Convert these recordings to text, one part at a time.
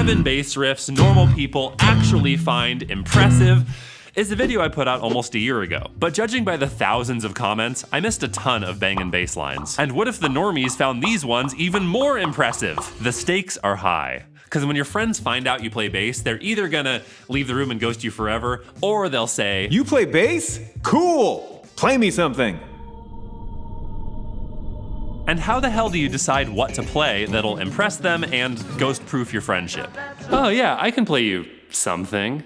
7 bass riffs normal people actually find impressive is a video I put out almost a year ago. But judging by the thousands of comments, I missed a ton of bangin' bass lines. And what if the normies found these ones even more impressive? The stakes are high. Because when your friends find out you play bass, they're either gonna leave the room and ghost you forever, or they'll say, "You play bass? Cool! Play me something!" And how the hell do you decide what to play that'll impress them and ghost-proof your friendship? Oh yeah, I can play you something.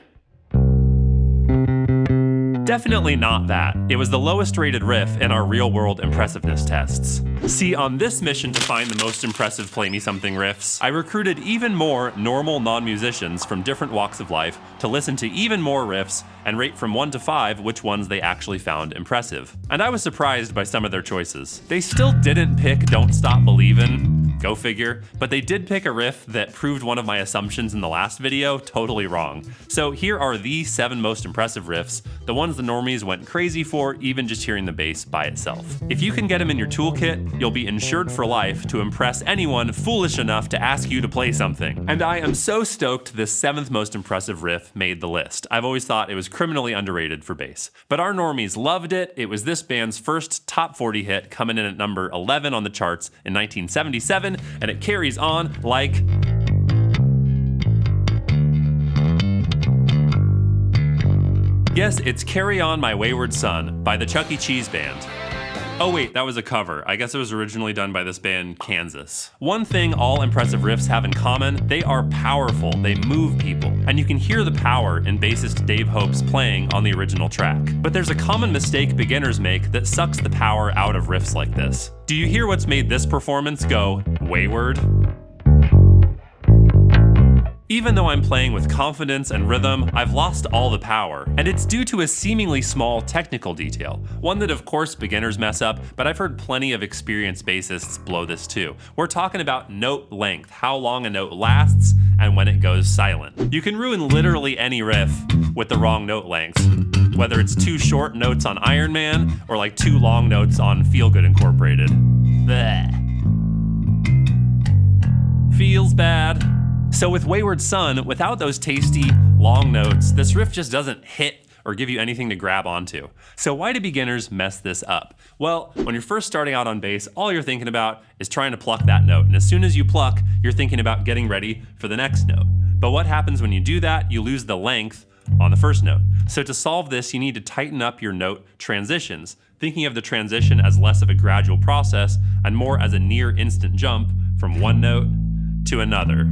Definitely not that. It was the lowest rated riff in our real-world impressiveness tests. See, on this mission to find the most impressive Play Me Something riffs, I recruited even more normal non-musicians from different walks of life to listen to even more riffs and rate from 1 to 5 which ones they actually found impressive. And I was surprised by some of their choices. They still didn't pick Don't Stop Believin', go figure, but they did pick a riff that proved one of my assumptions in the last video totally wrong. So here are the 7 most impressive riffs, the ones the normies went crazy for even just hearing the bass by itself. If you can get them in your toolkit, you'll be insured for life to impress anyone foolish enough to ask you to play something. And I am so stoked this 7th most impressive riff made the list. I've always thought it was criminally underrated for bass. But our normies loved it. It was this band's first top 40 hit, coming in at number 11 on the charts in 1977, and it carries on like... Yes, it's Carry On My Wayward Son by the Chuck E. Cheese Band. Oh wait, that was a cover. I guess it was originally done by this band, Kansas. One thing all impressive riffs have in common, they are powerful, they move people. And you can hear the power in bassist Dave Hope's playing on the original track. But there's a common mistake beginners make that sucks the power out of riffs like this. Do you hear what's made this performance go wayward? Even though I'm playing with confidence and rhythm, I've lost all the power. And it's due to a seemingly small technical detail. One that of course beginners mess up, but I've heard plenty of experienced bassists blow this too. We're talking about note length, how long a note lasts, and when it goes silent. You can ruin literally any riff with the wrong note lengths. Whether it's 2 short notes on Iron Man, or like 2 long notes on Feel Good Incorporated. Bleh. Feels bad. So with Wayward Son, without those tasty, long notes, this riff just doesn't hit or give you anything to grab onto. So why do beginners mess this up? Well, when you're first starting out on bass, all you're thinking about is trying to pluck that note. And as soon as you pluck, you're thinking about getting ready for the next note. But what happens when you do that? You lose the length on the first note. So to solve this, you need to tighten up your note transitions, thinking of the transition as less of a gradual process and more as a near instant jump from one note to another.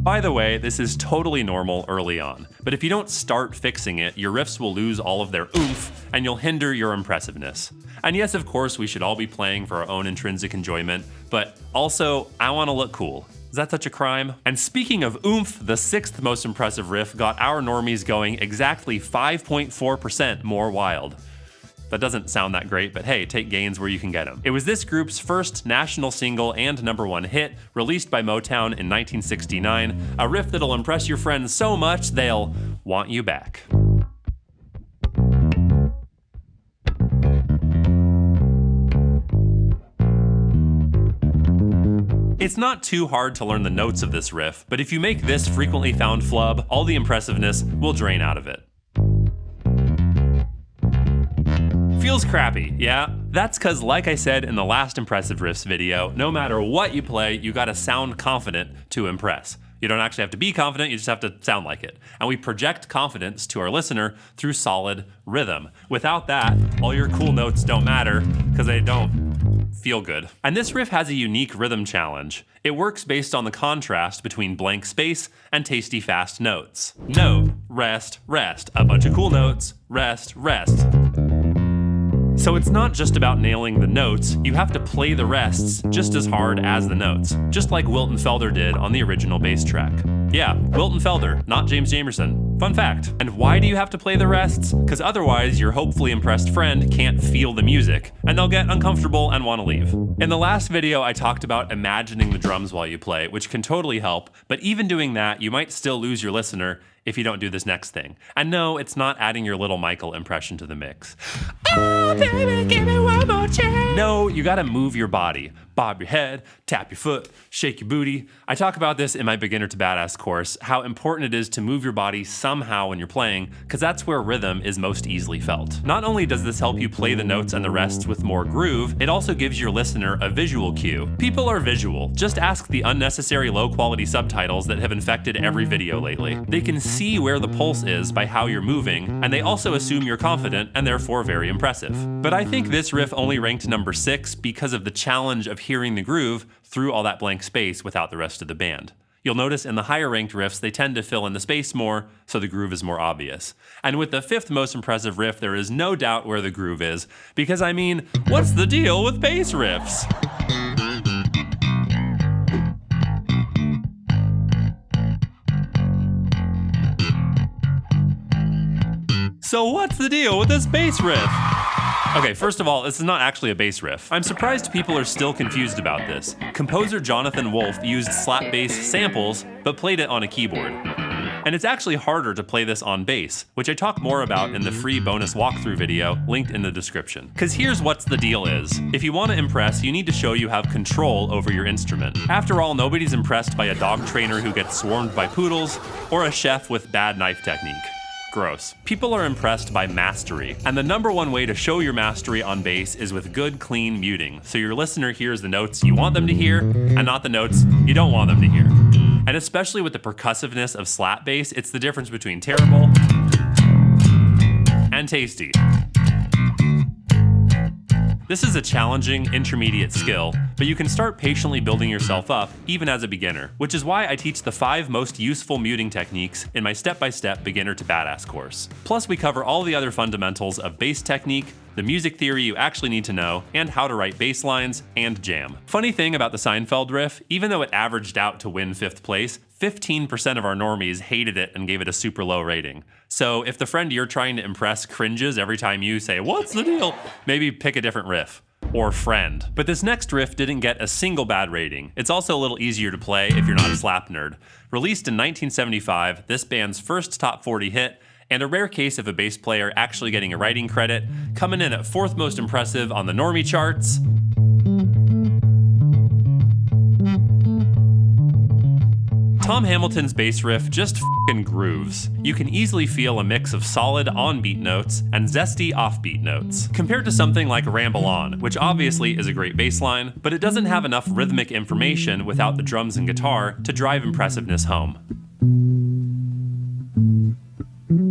By the way, this is totally normal early on, but if you don't start fixing it, your riffs will lose all of their oomph and you'll hinder your impressiveness. And yes, of course, we should all be playing for our own intrinsic enjoyment, but also, I want to look cool. Is that such a crime? And speaking of oomph, the 6th most impressive riff got our normies going exactly 5.4% more wild. That doesn't sound that great, but hey, take gains where you can get them. It was this group's first national single and #1 hit, released by Motown in 1969, a riff that'll impress your friends so much they'll want you back. It's not too hard to learn the notes of this riff, but if you make this frequently found flub, all the impressiveness will drain out of it. Feels crappy, yeah? That's cause like I said in the last impressive riffs video, no matter what you play, you gotta sound confident to impress. You don't actually have to be confident, you just have to sound like it. And we project confidence to our listener through solid rhythm. Without that, all your cool notes don't matter, cause they don't feel good. And this riff has a unique rhythm challenge. It works based on the contrast between blank space and tasty fast notes. Note, rest, rest. A bunch of cool notes, rest, rest. So it's not just about nailing the notes, you have to play the rests just as hard as the notes, just like Wilton Felder did on the original bass track. Yeah, Wilton Felder, not James Jamerson. Fun fact. And why do you have to play the rests? Because otherwise your hopefully impressed friend can't feel the music, and they'll get uncomfortable and want to leave. In the last video I talked about imagining the drums while you play, which can totally help, but even doing that, you might still lose your listener if you don't do this next thing. And no, it's not adding your little Michael impression to the mix. Oh, baby, give me one more chance. No, you gotta move your body. Bob your head, tap your foot, shake your booty. I talk about this in my Beginner to Badass course, how important it is to move your body somehow when you're playing, because that's where rhythm is most easily felt. Not only does this help you play the notes and the rest with more groove, it also gives your listener a visual cue. People are visual. Just ask the unnecessary low-quality subtitles that have infected every video lately. They can see where the pulse is by how you're moving, and they also assume you're confident and therefore very impressive. But I think this riff only ranked number 6 because of the challenge of hearing the groove through all that blank space without the rest of the band. You'll notice in the higher ranked riffs, they tend to fill in the space more, so the groove is more obvious. And with the 5th most impressive riff, there is no doubt where the groove is, because I mean, what's the deal with bass riffs? So what's the deal with this bass riff? Okay, first of all, this is not actually a bass riff. I'm surprised people are still confused about this. Composer Jonathan Wolff used slap bass samples, but played it on a keyboard. And it's actually harder to play this on bass, which I talk more about in the free bonus walkthrough video linked in the description. Cause here's what's the deal is. If you want to impress, you need to show you have control over your instrument. After all, nobody's impressed by a dog trainer who gets swarmed by poodles, or a chef with bad knife technique. Gross. People are impressed by mastery, and the number one way to show your mastery on bass is with good, clean muting, so your listener hears the notes you want them to hear, and not the notes you don't want them to hear. And especially with the percussiveness of slap bass, it's the difference between terrible and tasty. This is a challenging, intermediate skill, but you can start patiently building yourself up, even as a beginner, which is why I teach the 5 most useful muting techniques in my step-by-step Beginner to Badass course. Plus, we cover all the other fundamentals of bass technique, the music theory you actually need to know, and how to write bass lines and jam. Funny thing about the Seinfeld riff, even though it averaged out to win 5th place, 15% of our normies hated it and gave it a super low rating. So if the friend you're trying to impress cringes every time you say, "What's the deal?" maybe pick a different riff. Or friend. But this next riff didn't get a single bad rating. It's also a little easier to play if you're not a slap nerd. Released in 1975, this band's first top 40 hit, and a rare case of a bass player actually getting a writing credit, coming in at 4th most impressive on the normie charts. Tom Hamilton's bass riff just f***ing grooves. You can easily feel a mix of solid on-beat notes and zesty off-beat notes. Compared to something like Ramble On, which obviously is a great bass line, but it doesn't have enough rhythmic information without the drums and guitar to drive impressiveness home.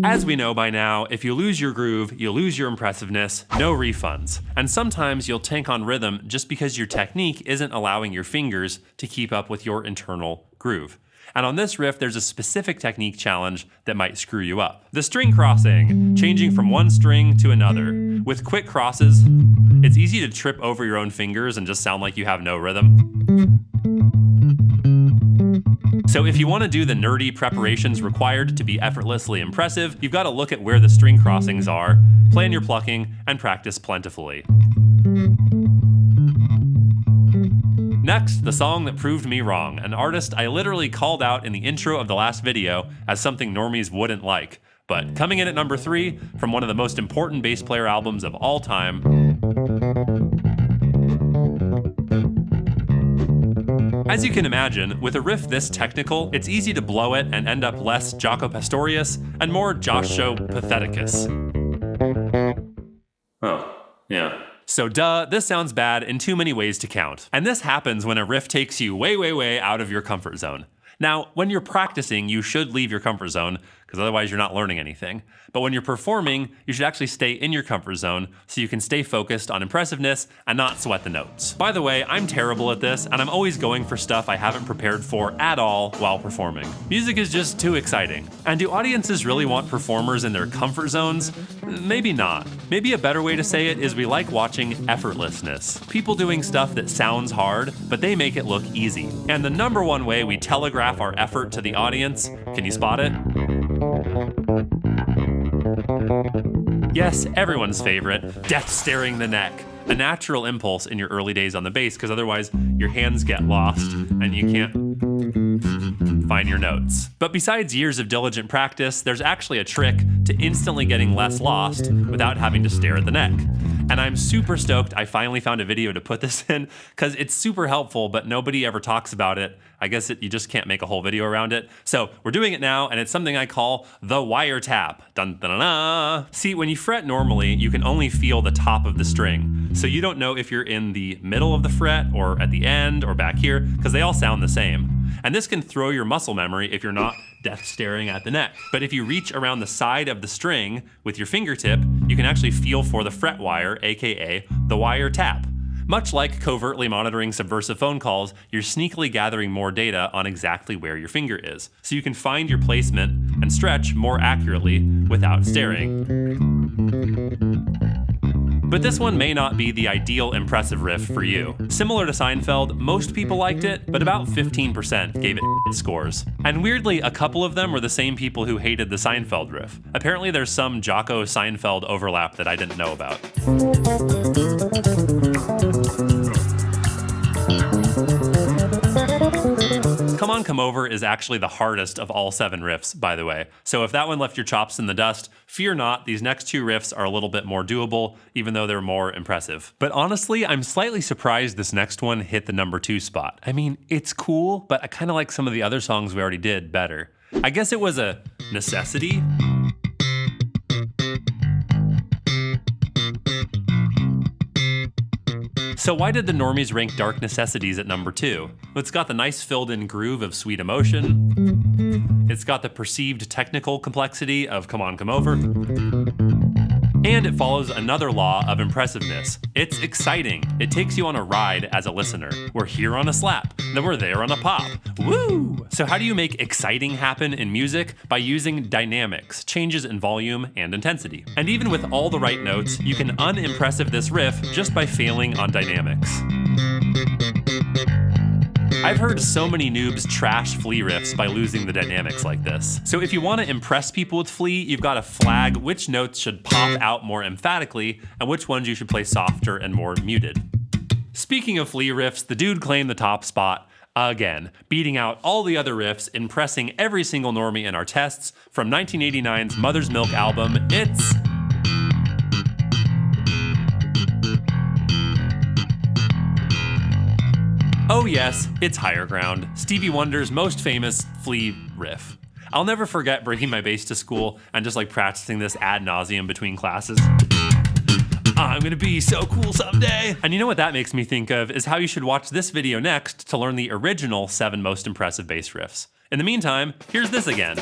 As we know by now, if you lose your groove, you lose your impressiveness, no refunds. And sometimes you'll tank on rhythm just because your technique isn't allowing your fingers to keep up with your internal groove. And on this riff, there's a specific technique challenge that might screw you up. The string crossing, changing from one string to another. With quick crosses, it's easy to trip over your own fingers and just sound like you have no rhythm. So if you want to do the nerdy preparations required to be effortlessly impressive, you've got to look at where the string crossings are, plan your plucking, and practice plentifully. Next, the song that proved me wrong, an artist I literally called out in the intro of the last video as something normies wouldn't like. But coming in at number 3, from one of the most important bass player albums of all time, as you can imagine, with a riff this technical, it's easy to blow it and end up less Jaco Pastorius and more Joshua Patheticus. Oh, yeah. So duh, this sounds bad in too many ways to count. And this happens when a riff takes you way, way, way out of your comfort zone. Now, when you're practicing, you should leave your comfort zone, because otherwise you're not learning anything. But when you're performing, you should actually stay in your comfort zone so you can stay focused on impressiveness and not sweat the notes. By the way, I'm terrible at this, and I'm always going for stuff I haven't prepared for at all while performing. Music is just too exciting. And do audiences really want performers in their comfort zones? Maybe not. Maybe a better way to say it is we like watching effortlessness. People doing stuff that sounds hard, but they make it look easy. And the number one way we telegraph our effort to the audience, can you spot it? Yes, everyone's favorite, death staring the neck. A natural impulse in your early days on the bass, because otherwise your hands get lost and you can't find your notes. But besides years of diligent practice, there's actually a trick to instantly getting less lost without having to stare at the neck. And I'm super stoked I finally found a video to put this in, because it's super helpful, but nobody ever talks about it. I guess you just can't make a whole video around it. So we're doing it now, and it's something I call the wiretap. Dun dun dun dun. See, when you fret normally, you can only feel the top of the string. So you don't know if you're in the middle of the fret or at the end or back here, because they all sound the same. And this can throw your muscle memory if you're not death staring at the neck. But if you reach around the side of the string with your fingertip, you can actually feel for the fret wire, aka the wire tap. Much like covertly monitoring subversive phone calls, you're sneakily gathering more data on exactly where your finger is, so you can find your placement and stretch more accurately without staring. But this one may not be the ideal impressive riff for you. Similar to Seinfeld, most people liked it, but about 15% gave it scores. And weirdly, a couple of them were the same people who hated the Seinfeld riff. Apparently there's some Jocko-Seinfeld overlap that I didn't know about. Come On, Come Over is actually the hardest of all 7 riffs, by the way. So if that one left your chops in the dust, fear not, these next 2 riffs are a little bit more doable, even though they're more impressive. But honestly, I'm slightly surprised this next one hit the number 2 spot. I mean, it's cool, but I kind of like some of the other songs we already did better. I guess it was a necessity. So why did the normies rank Dark Necessities at number 2? It's got the nice filled-in groove of Sweet Emotion. It's got the perceived technical complexity of Come On, Come Over. And it follows another law of impressiveness. It's exciting. It takes you on a ride as a listener. We're here on a slap, then we're there on a pop. Woo! So how do you make exciting happen in music? By using dynamics, changes in volume and intensity. And even with all the right notes, you can unimpressive this riff just by failing on dynamics. I've heard so many noobs trash Flea riffs by losing the dynamics like this. So if you want to impress people with Flea, you've got to flag which notes should pop out more emphatically and which ones you should play softer and more muted. Speaking of Flea riffs, the dude claimed the top spot again, beating out all the other riffs, impressing every single normie in our tests. From 1989's Mother's Milk album, it's... Oh yes, it's Higher Ground, Stevie Wonder's most famous Flea riff. I'll never forget bringing my bass to school and just like practicing this ad nauseum between classes. I'm gonna be so cool someday. And you know what that makes me think of is how you should watch this video next to learn the original 7 most impressive bass riffs. In the meantime, here's this again.